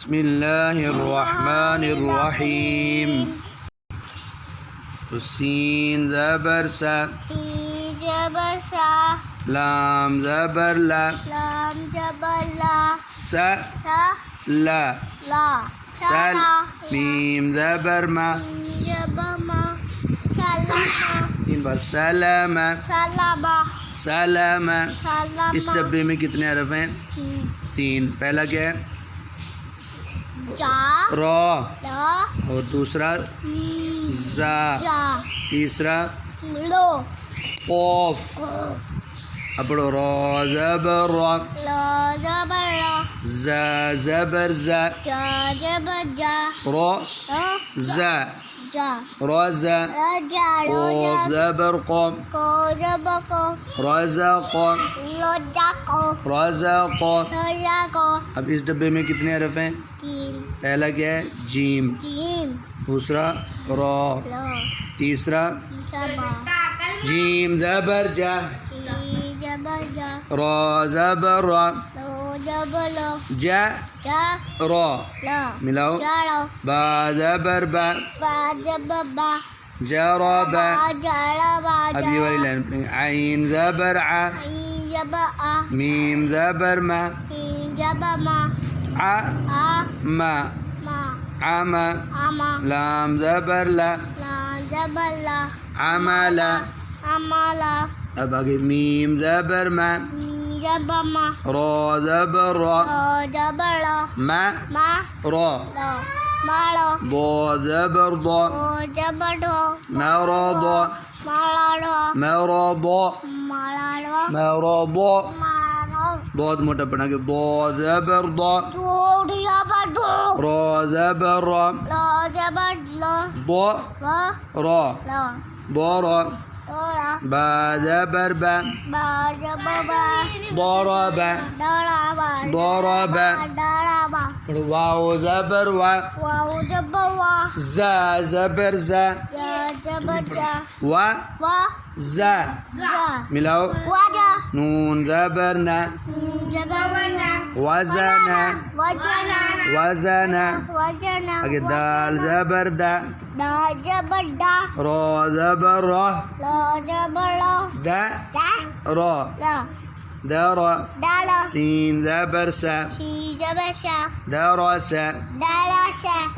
बिस्मिल्लाहिर्रहमानिर्रहीम। सीन ज़बर सा, लाम ज़बर ला, सा ला, सल, मीम ज़बर मा, तीन बार सलामा, सलामा। इस डब्बे में कितने हरफ हैं? तीन। पहला क्या है? रॉ, और दूसरा जा, तीसरा कौफ। अब पढ़ो रॉ ज़बर रॉ, जा ज़बर जा, रॉ जा, रज़ा, कौफ ज़बर कौम, रज़क़, रज़क़। अब इस डब्बे में कितने हरफ हैं? पहला क्या है? जीम, दूसरा रॉ, तीसरा जीम ज़बर जा, रॉ ज़बर रॉ, जा रॉ, मिलाओ, बा ज़बर बा, जरबा। अब ये वाली लाइन पे आइन ज़बर आ, मीम ज़बर मा, आ मा, आमा, लाम ज़बर ला, आमाला। अब आगे मीम ज़बर मा, रॉ ज़बर रॉ, मा रॉ, ض ज़बर ض, مرض مرض مرض। ضاد मोटा पढ़ा के ض ज़बर ض, रॉ ज़बर रॉ, ض रॉ, ضر, با ज़बर बा, ضرب ضرب। वाओ ज़बर वा, जा ज़बर जा, वा जा, मिलाओ, नून ज़बर ना, वज़ना वज़ना। आगे दाल ज़बर दा, रॉ ज़बर रॉ, दा रॉ, दरा। सीन ज़बर सा, दरसा।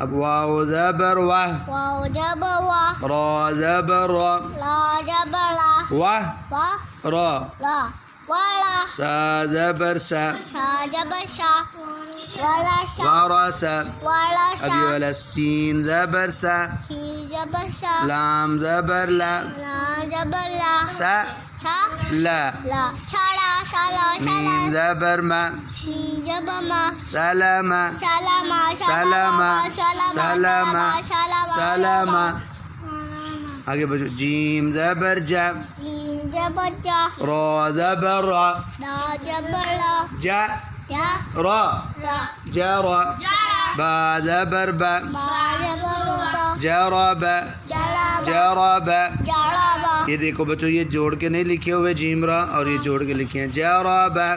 अब वाओ ज़बर वाह, रॉ ज़बर रॉ, वाह रॉ, सा ज़बर सा, वरसा। अब ये वाला सीन ज़बर सा, लाम ज़बर ला, सा ला, मीम ज़बर मा, सलामा सलामा सलामा सलामा। आगे बचो, जीम ज़बर जा, रॉ ज़बर रॉ, जा रॉ, जरा। बा ज़बर बा, जरबा जरबा। ये देखो बच्चों, ये जोड़ के नहीं लिखे हुए जीमरा, और ये जोड़ के लिखे हैं जरबा।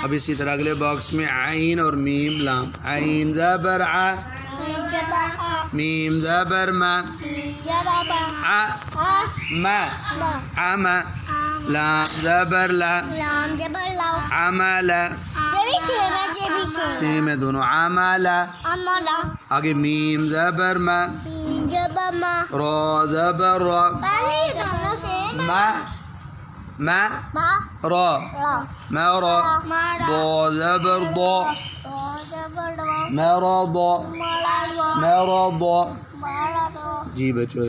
अब इसी तरह अगले बॉक्स में आइन और मीम लाम। आइन ज़बर आ, मीम ज़बर मा, आ मा, आमा। लाम ज़बर ला, आमाला। सेम है दोनों, आमाला। आगे मीम ज़बर मा, रॉ ज़बर रॉ, मा मा रॉ, मरा। ض ज़बर ض, मरद, मरद। जी बच्चों।